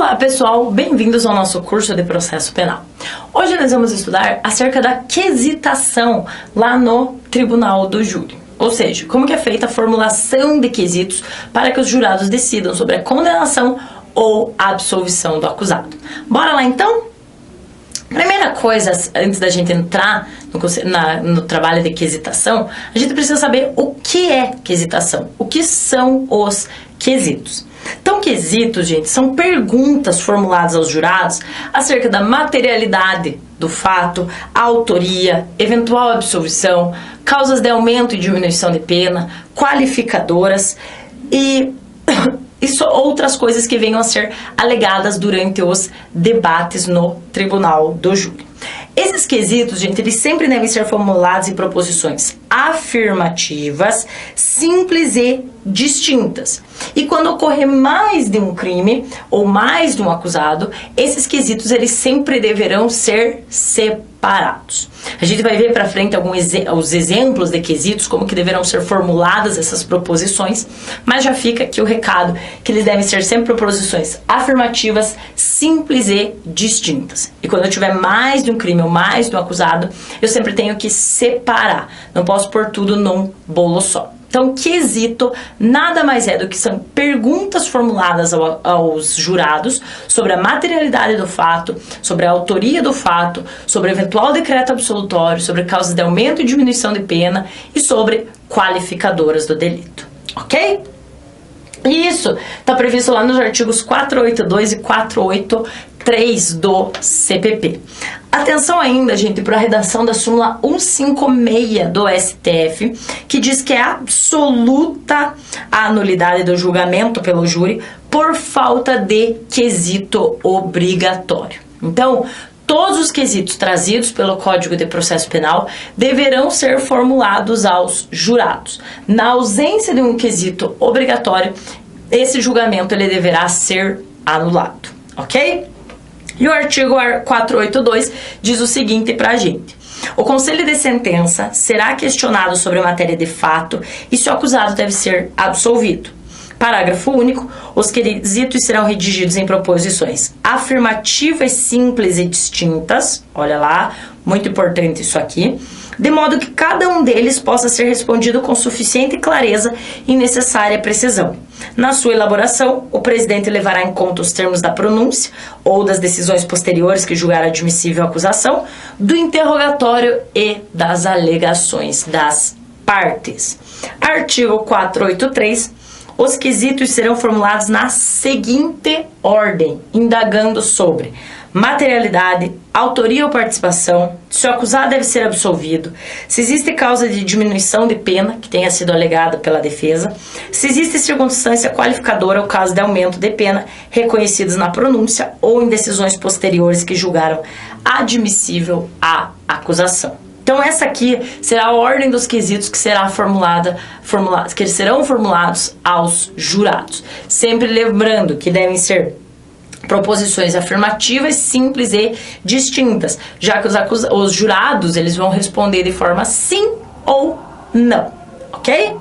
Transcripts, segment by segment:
Olá pessoal, bem-vindos ao nosso curso de processo penal. Hoje nós vamos estudar acerca da quesitação lá no tribunal do júri. Ou seja, como que é feita a formulação de quesitos para que os jurados decidam sobre a condenação ou a absolvição do acusado. Bora lá então? Primeira coisa, antes da gente entrar no trabalho de quesitação, a gente precisa saber o que é quesitação, o que são os quesitos. Então, quesitos, gente, são perguntas formuladas aos jurados acerca da materialidade do fato, a autoria, eventual absolvição, causas de aumento e diminuição de pena, qualificadoras e outras coisas que venham a ser alegadas durante os debates no tribunal do júri. Esses quesitos, gente, eles sempre devem ser formulados em proposições afirmativas, simples e distintas. E quando ocorrer mais de um crime ou mais de um acusado, esses quesitos eles sempre deverão ser separados. A gente vai ver para frente os exemplos de quesitos, como que deverão ser formuladas essas proposições, mas já fica aqui o recado que eles devem ser sempre proposições afirmativas, simples e distintas. E quando eu tiver mais de um crime ou mais de um acusado, eu sempre tenho que separar. Não posso pôr tudo num bolo só. Então, quesito nada mais é do que são perguntas formuladas aos jurados sobre a materialidade do fato, sobre a autoria do fato, sobre eventual decreto absolutório, sobre causas de aumento e diminuição de pena e sobre qualificadoras do delito. Ok? E isso está previsto lá nos artigos 482 e 483 do CPP. Atenção ainda, gente, para a redação da súmula 156 do STF, que diz que é absoluta a anulidade do julgamento pelo júri por falta de quesito obrigatório. Então, todos os quesitos trazidos pelo Código de Processo Penal deverão ser formulados aos jurados. Na ausência de um quesito obrigatório, esse julgamento ele deverá ser anulado, ok? E o artigo 482 diz o seguinte para a gente: o conselho de sentença será questionado sobre a matéria de fato e se o acusado deve ser absolvido. Parágrafo único. Os quesitos serão redigidos em proposições afirmativas, simples e distintas. Olha lá, muito importante isso aqui. De modo que cada um deles possa ser respondido com suficiente clareza e necessária precisão. Na sua elaboração, o presidente levará em conta os termos da pronúncia ou das decisões posteriores que julgar admissível a acusação, do interrogatório e das alegações das partes. Artigo 483. Os quesitos serão formulados na seguinte ordem, indagando sobre materialidade, autoria ou participação, se o acusado deve ser absolvido, se existe causa de diminuição de pena que tenha sido alegada pela defesa, se existe circunstância qualificadora ou caso de aumento de pena reconhecidos na pronúncia ou em decisões posteriores que julgaram admissível a acusação. Então essa aqui será a ordem dos quesitos que serão formulados aos jurados. Sempre lembrando que devem ser proposições afirmativas, simples e distintas, já que os jurados eles vão responder de forma sim ou não, ok?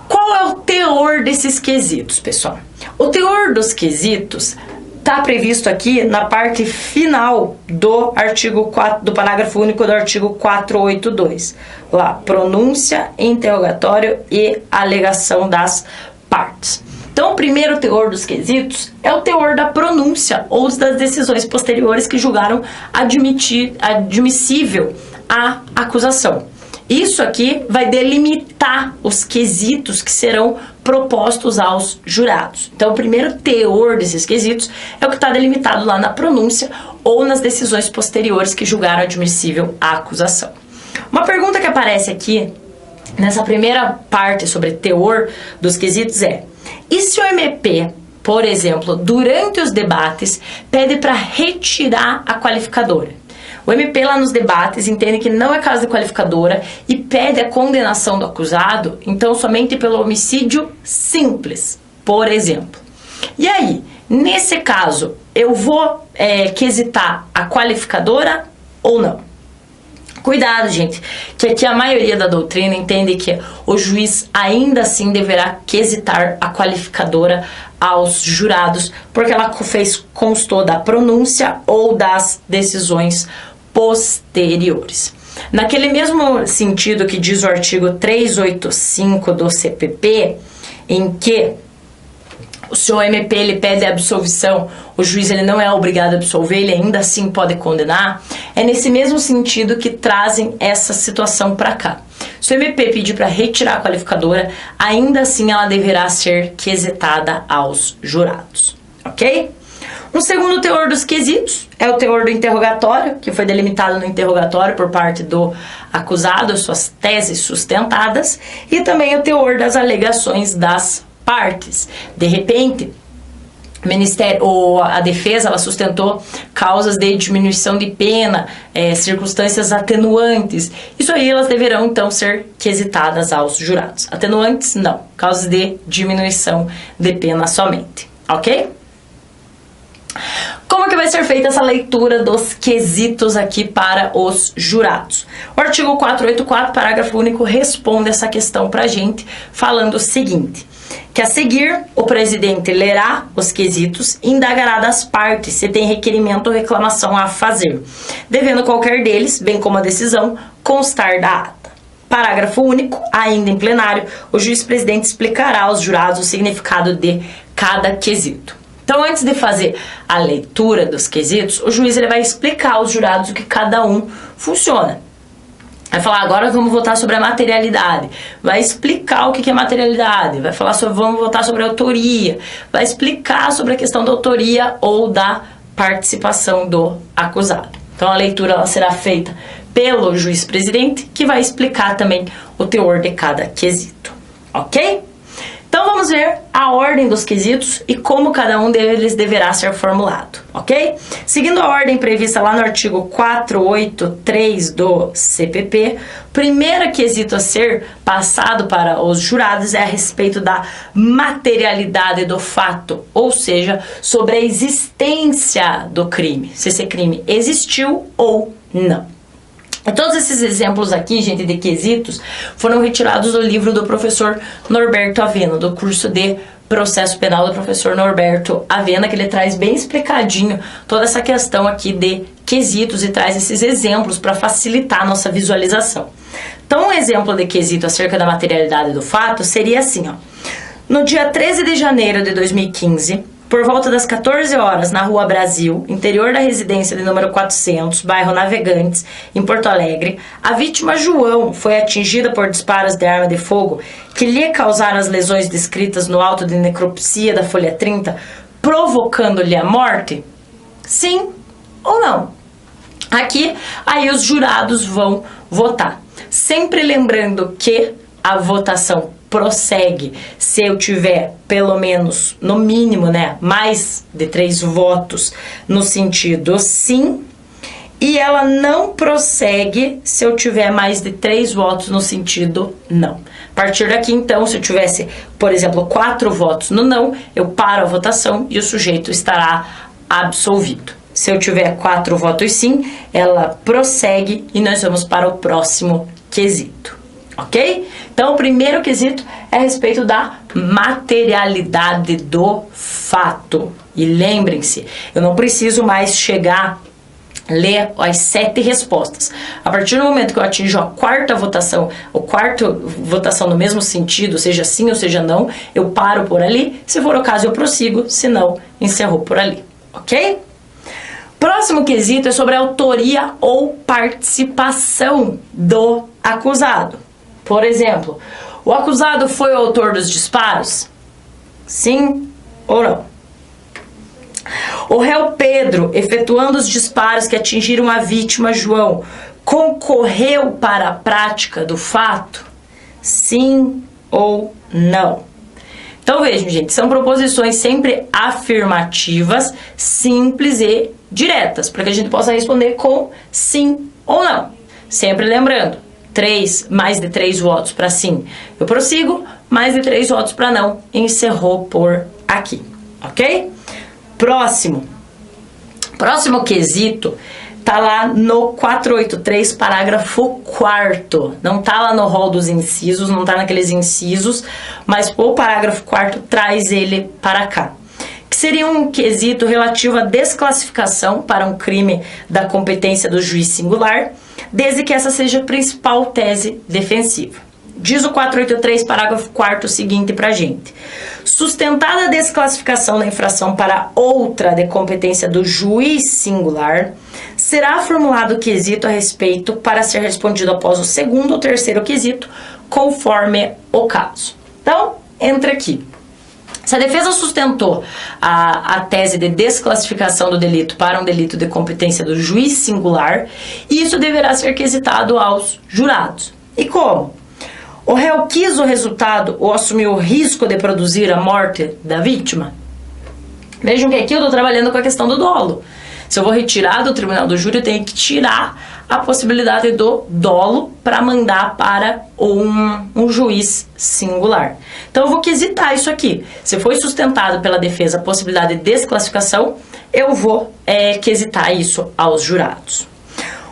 Qual é o teor desses quesitos, pessoal? O teor dos quesitos está previsto aqui na parte final do artigo 4, do parágrafo único do artigo 482. Lá, pronúncia, interrogatório e alegação das partes. Então, o primeiro teor dos quesitos é o teor da pronúncia ou das decisões posteriores que julgaram admissível a acusação. Isso aqui vai delimitar os quesitos que serão propostos aos jurados. Então, o primeiro teor desses quesitos é o que está delimitado lá na pronúncia ou nas decisões posteriores que julgaram admissível a acusação. Uma pergunta que aparece aqui nessa primeira parte sobre teor dos quesitos é: e se o MP, por exemplo, durante os debates, pede para retirar a qualificadora? O MP lá nos debates entende que não é caso de qualificadora e pede a condenação do acusado, então somente pelo homicídio simples, por exemplo. E aí, nesse caso, eu vou quesitar a qualificadora ou não? Cuidado, gente, que aqui a maioria da doutrina entende que o juiz ainda assim deverá quesitar a qualificadora aos jurados, porque ela constou da pronúncia ou das decisões posteriores. Naquele mesmo sentido que diz o artigo 385 do CPP, em que se o MP ele pede a absolvição, o juiz ele não é obrigado a absolver, ele ainda assim pode condenar. É nesse mesmo sentido que trazem essa situação para cá. Se o MP pedir para retirar a qualificadora, ainda assim ela deverá ser quesitada aos jurados, ok? Um segundo teor dos quesitos é o teor do interrogatório, que foi delimitado no interrogatório por parte do acusado, suas teses sustentadas, e também o teor das alegações das partes. De repente, a defesa ela sustentou causas de diminuição de pena, circunstâncias atenuantes. Isso aí elas deverão então ser quesitadas aos jurados. Atenuantes não, causas de diminuição de pena somente, ok? Como que vai ser feita essa leitura dos quesitos aqui para os jurados? O artigo 484, parágrafo único, responde essa questão pra gente, falando o seguinte: que a seguir o presidente lerá os quesitos e indagará das partes se tem requerimento ou reclamação a fazer, devendo qualquer deles, bem como a decisão, constar da ata. Parágrafo único, ainda em plenário, o juiz-presidente explicará aos jurados o significado de cada quesito. Então, antes de fazer a leitura dos quesitos, o juiz ele vai explicar aos jurados o que cada um funciona. Vai falar, agora vamos votar sobre a materialidade. Vai explicar o que é materialidade. Vai falar sobre, vamos votar sobre a autoria. Vai explicar sobre a questão da autoria ou da participação do acusado. Então, a leitura ela será feita pelo juiz-presidente, que vai explicar também o teor de cada quesito. Ok? Então vamos ver a ordem dos quesitos e como cada um deles deverá ser formulado, ok? Seguindo a ordem prevista lá no artigo 483 do CPP, o primeiro quesito a ser passado para os jurados é a respeito da materialidade do fato, ou seja, sobre a existência do crime, se esse crime existiu ou não. E todos esses exemplos aqui, gente, de quesitos, foram retirados do livro do professor Norberto Avena, do curso de Processo Penal do professor Norberto Avena, que ele traz bem explicadinho toda essa questão aqui de quesitos e traz esses exemplos para facilitar a nossa visualização. Então, um exemplo de quesito acerca da materialidade do fato seria assim, ó. No dia 13 de janeiro de 2015, por volta das 14 horas, na Rua Brasil, interior da residência de número 400, bairro Navegantes, em Porto Alegre, a vítima João foi atingida por disparos de arma de fogo que lhe causaram as lesões descritas no auto de necropsia da folha 30, provocando-lhe a morte? Sim ou não? Aqui, aí os jurados vão votar. Sempre lembrando que a votação prossegue se eu tiver pelo menos, no mínimo, né, mais de 3 votos no sentido sim, e ela não prossegue se eu tiver mais de 3 votos no sentido não. A partir daqui, então, se eu tivesse, por exemplo, 4 votos no não, eu paro a votação e o sujeito estará absolvido. Se eu tiver 4 votos sim, ela prossegue e nós vamos para o próximo quesito. Ok? Então, o primeiro quesito é a respeito da materialidade do fato. E lembrem-se, eu não preciso mais chegar a ler as 7 respostas. A partir do momento que eu atinjo a quarta votação, votação no mesmo sentido, seja sim ou seja não, eu paro por ali. Se for o caso, eu prossigo. Se não, encerro por ali. Ok? Próximo quesito é sobre a autoria ou participação do acusado. Por exemplo, o acusado foi o autor dos disparos? Sim ou não? O réu Pedro, efetuando os disparos que atingiram a vítima João, concorreu para a prática do fato? Sim ou não? Então vejam, gente, são proposições sempre afirmativas, simples e diretas, para que a gente possa responder com sim ou não. Sempre lembrando, mais de 3 votos para sim, eu prossigo, mais de 3 votos para não, encerrou por aqui, ok? Próximo quesito tá lá no 483, parágrafo 4º. Não tá lá no rol dos incisos, não tá naqueles incisos, mas o parágrafo 4º traz ele para cá. Que seria um quesito relativo à desclassificação para um crime da competência do juiz singular, desde que essa seja a principal tese defensiva. Diz o 483, parágrafo 4º seguinte pra gente. Sustentada a desclassificação da infração para outra de competência do juiz singular, será formulado o quesito a respeito para ser respondido após o segundo ou terceiro quesito, conforme o caso. Então, entra aqui. Se a defesa sustentou a tese de desclassificação do delito para um delito de competência do juiz singular, isso deverá ser quesitado aos jurados. E como? O réu quis o resultado ou assumiu o risco de produzir a morte da vítima? Vejam que aqui eu estou trabalhando com a questão do dolo. Se eu vou retirar do tribunal do júri, eu tenho que tirar a possibilidade do dolo para mandar para um juiz singular. Então eu vou quesitar isso aqui. Se foi sustentado pela defesa a possibilidade de desclassificação, eu vou quesitar isso aos jurados.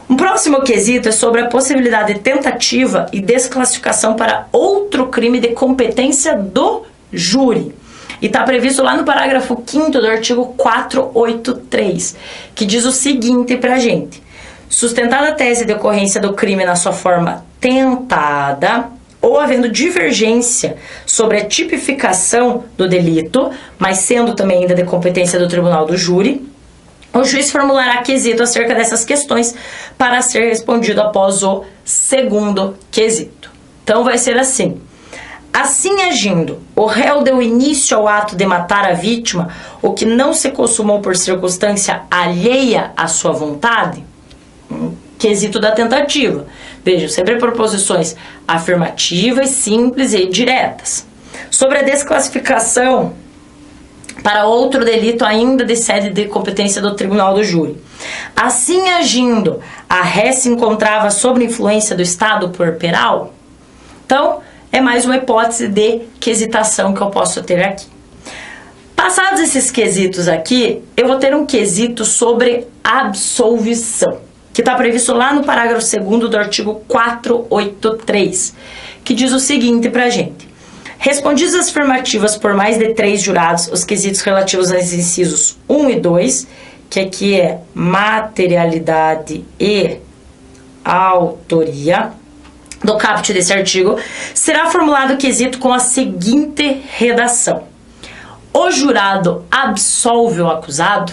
Um próximo quesito é sobre a possibilidade de tentativa e desclassificação para outro crime de competência do júri. E está previsto lá no parágrafo 5º do artigo 483, que diz o seguinte pra gente. Sustentada a tese de ocorrência do crime na sua forma tentada, ou havendo divergência sobre a tipificação do delito, mas sendo também ainda de competência do tribunal do júri, o juiz formulará quesito acerca dessas questões para ser respondido após o segundo quesito. Então vai ser assim. Assim agindo, o réu deu início ao ato de matar a vítima, o que não se consumou por circunstância alheia à sua vontade? Quesito da tentativa. Vejam, sempre proposições afirmativas, simples e diretas. Sobre a desclassificação para outro delito ainda de sede de competência do tribunal do júri. Assim agindo, a ré se encontrava sob influência do estado puerperal? Então, é mais uma hipótese de quesitação que eu posso ter aqui. Passados esses quesitos aqui, eu vou ter um quesito sobre absolvição, que está previsto lá no parágrafo 2º do artigo 483, que diz o seguinte pra gente. Respondidas as afirmativas por mais de 3 jurados, os quesitos relativos aos incisos 1 e 2, que aqui é materialidade e autoria, do caput desse artigo, será formulado o quesito com a seguinte redação. O jurado absolve o acusado?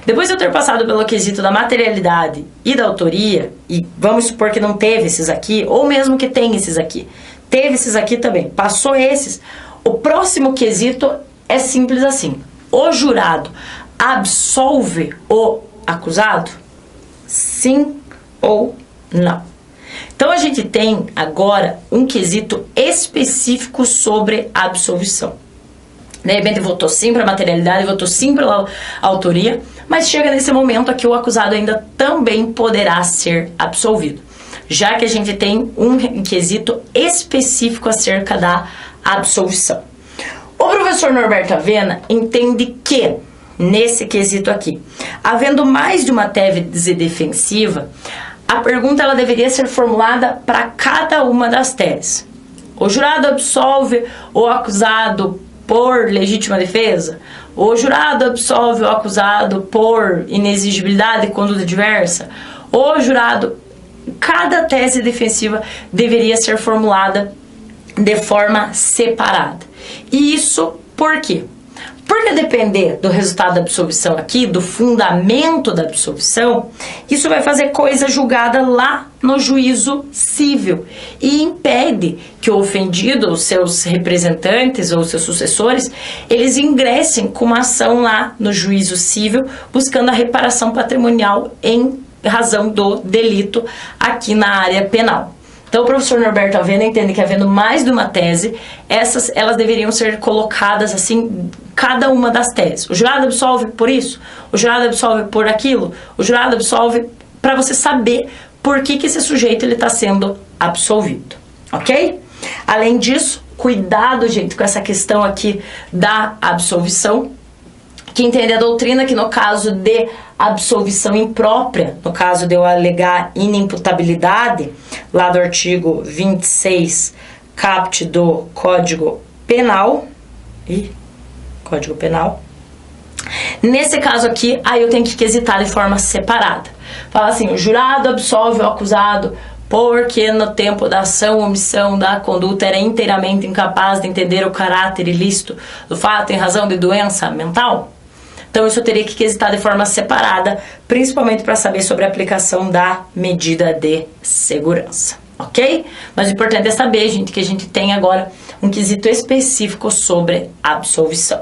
Depois de eu ter passado pelo quesito da materialidade e da autoria, e vamos supor que não teve esses aqui, ou mesmo que tenha esses aqui, teve esses aqui também, passou esses, o próximo quesito é simples assim. O jurado absolve o acusado? Sim ou não? Então a gente tem agora um quesito específico sobre a absolvição. De repente votou sim para a materialidade, votou sim pela autoria, mas chega nesse momento aqui o acusado ainda também poderá ser absolvido, já que a gente tem um quesito específico acerca da absolvição. O professor Norberto Avena entende que, nesse quesito aqui, havendo mais de uma tese defensiva, a pergunta ela deveria ser formulada para cada uma das teses. O jurado absolve o acusado por legítima defesa? O jurado absolve o acusado por inexigibilidade e conduta diversa? O jurado... Cada tese defensiva deveria ser formulada de forma separada. E isso por quê? Porque a depender do resultado da absolvição aqui, do fundamento da absolvição, isso vai fazer coisa julgada lá no juízo civil e impede que o ofendido, os seus representantes ou seus sucessores, eles ingressem com uma ação lá no juízo civil buscando a reparação patrimonial em razão do delito aqui na área penal. Então o professor Norberto Avena entende que, havendo mais de uma tese, elas deveriam ser colocadas assim, cada uma das teses. O jurado absolve por isso, o jurado absolve por aquilo, o jurado absolve, para você saber por que esse sujeito está sendo absolvido, ok? Além disso, cuidado, gente, com essa questão aqui da absolvição, que entende a doutrina que no caso de absolvição imprópria, no caso de eu alegar inimputabilidade, lá do artigo 26, caput do Código Penal. Código Penal. Nesse caso aqui, aí eu tenho que quesitar de forma separada. Fala assim, o jurado absolve o acusado porque no tempo da ação ou omissão da conduta era inteiramente incapaz de entender o caráter ilícito do fato em razão de doença mental. Então isso eu teria que quesitar de forma separada, principalmente para saber sobre a aplicação da medida de segurança, ok? Mas o importante é saber, gente, que a gente tem agora um quesito específico sobre absolvição.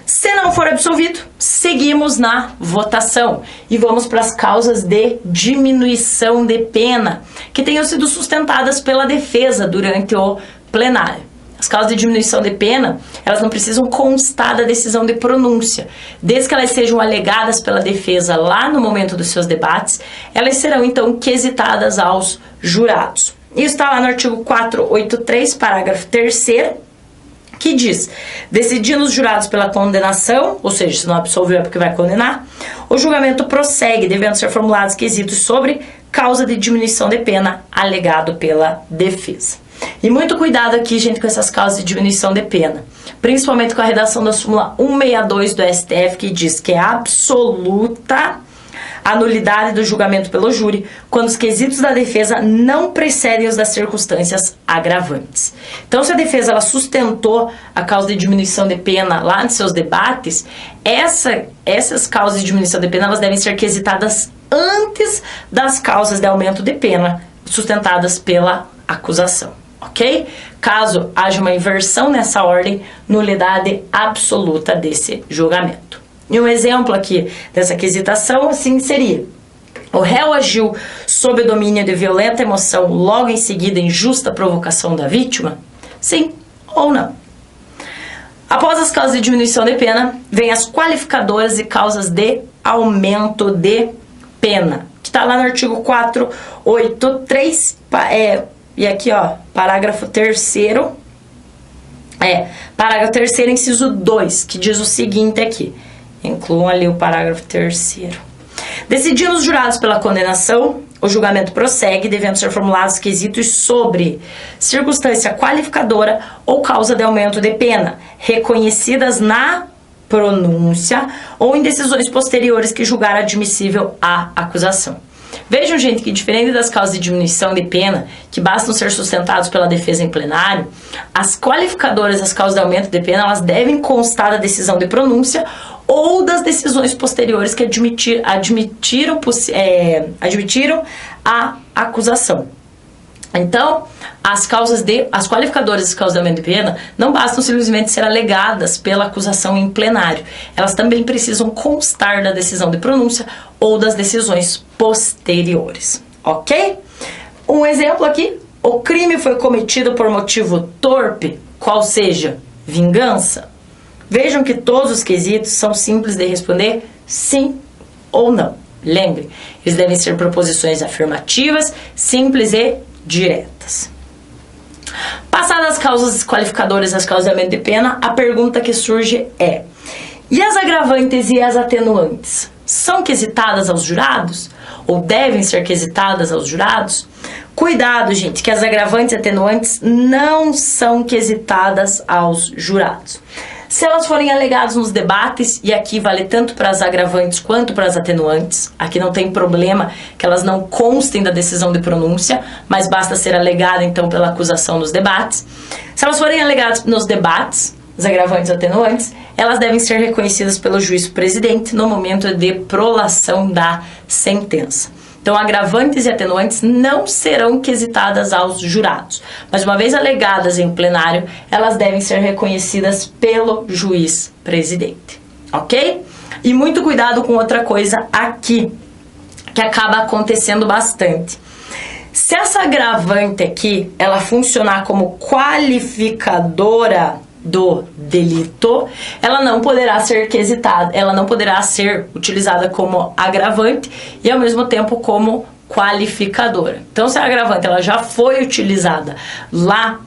Se não for absolvido, seguimos na votação e vamos para as causas de diminuição de pena que tenham sido sustentadas pela defesa durante o plenário. As causas de diminuição de pena, elas não precisam constar da decisão de pronúncia. Desde que elas sejam alegadas pela defesa lá no momento dos seus debates, elas serão então quesitadas aos jurados. Isso está lá no artigo 483, parágrafo 3º, que diz, decidindo os jurados pela condenação, ou seja, se não absolveu é porque vai condenar, o julgamento prossegue, devendo ser formulados quesitos sobre causa de diminuição de pena alegado pela defesa. E muito cuidado aqui, gente, com essas causas de diminuição de pena, principalmente com a redação da súmula 162 do STF, que diz que é absoluta a nulidade do julgamento pelo júri quando os quesitos da defesa não precedem os das circunstâncias agravantes. Então, se a defesa ela sustentou a causa de diminuição de pena lá nos seus debates, essas causas de diminuição de pena elas devem ser quesitadas antes das causas de aumento de pena sustentadas pela acusação, ok? Caso haja uma inversão nessa ordem, nulidade absoluta desse julgamento. E um exemplo aqui dessa quesitação, assim, seria: o réu agiu sob o domínio de violenta emoção logo em seguida em justa provocação da vítima? Sim ou não? Após as causas de diminuição de pena, vem as qualificadoras e causas de aumento de pena, que está lá no artigo 483, e aqui, ó, parágrafo 3º, parágrafo 3º, inciso 2, que diz o seguinte aqui. Incluam ali o parágrafo 3º. Decidindo os jurados pela condenação, o julgamento prossegue, devendo ser formulados quesitos sobre circunstância qualificadora ou causa de aumento de pena, reconhecidas na pronúncia ou em decisões posteriores que julgar admissível a acusação. Vejam, gente, que diferente das causas de diminuição de pena, que bastam ser sustentados pela defesa em plenário, as qualificadoras das causas de aumento de pena, elas devem constar da decisão de pronúncia ou das decisões posteriores que admitiram a acusação. Então, as qualificadoras das causas de aumento de pena não bastam simplesmente ser alegadas pela acusação em plenário. Elas também precisam constar da decisão de pronúncia ou das decisões posteriores, ok? Um exemplo aqui: o crime foi cometido por motivo torpe, qual seja vingança. Vejam que todos os quesitos são simples de responder sim ou não. Lembre, eles devem ser proposições afirmativas, simples e diretas. Passadas as causas qualificadoras e as causas de aumento de pena, a pergunta que surge é: e as agravantes e as atenuantes são quesitadas aos jurados? Ou devem ser quesitadas aos jurados? Cuidado, gente, que as agravantes e atenuantes não são quesitadas aos jurados. Se elas forem alegadas nos debates, e aqui vale tanto para as agravantes quanto para as atenuantes, aqui não tem problema que elas não constem da decisão de pronúncia, mas basta ser alegada então pela acusação nos debates. Se elas forem alegadas nos debates, as agravantes e atenuantes, elas devem ser reconhecidas pelo juiz presidente no momento de prolação da sentença. Então, agravantes e atenuantes não serão quesitadas aos jurados, mas uma vez alegadas em plenário, elas devem ser reconhecidas pelo juiz presidente, ok? E muito cuidado com outra coisa aqui, que acaba acontecendo bastante. Se essa agravante aqui, ela funcionar como qualificadora do delito, ela não poderá ser quesitada, ela não poderá ser utilizada como agravante e ao mesmo tempo como qualificadora. Então, se a agravante ela já foi utilizada lá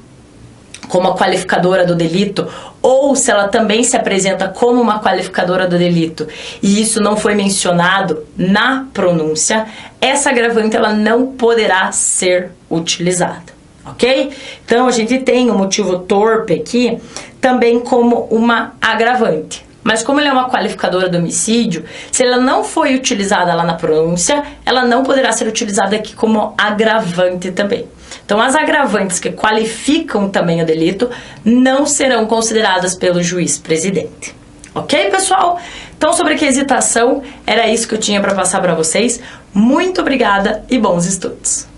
como a qualificadora do delito, ou se ela também se apresenta como uma qualificadora do delito e isso não foi mencionado na pronúncia, essa agravante ela não poderá ser utilizada, ok? Então a gente tem o motivo torpe aqui também como uma agravante. Mas como ele é uma qualificadora do homicídio, se ela não foi utilizada lá na pronúncia, ela não poderá ser utilizada aqui como agravante também. Então, as agravantes que qualificam também o delito não serão consideradas pelo juiz presidente. Ok, pessoal? Então, sobre quesitação, era isso que eu tinha para passar para vocês. Muito obrigada e bons estudos!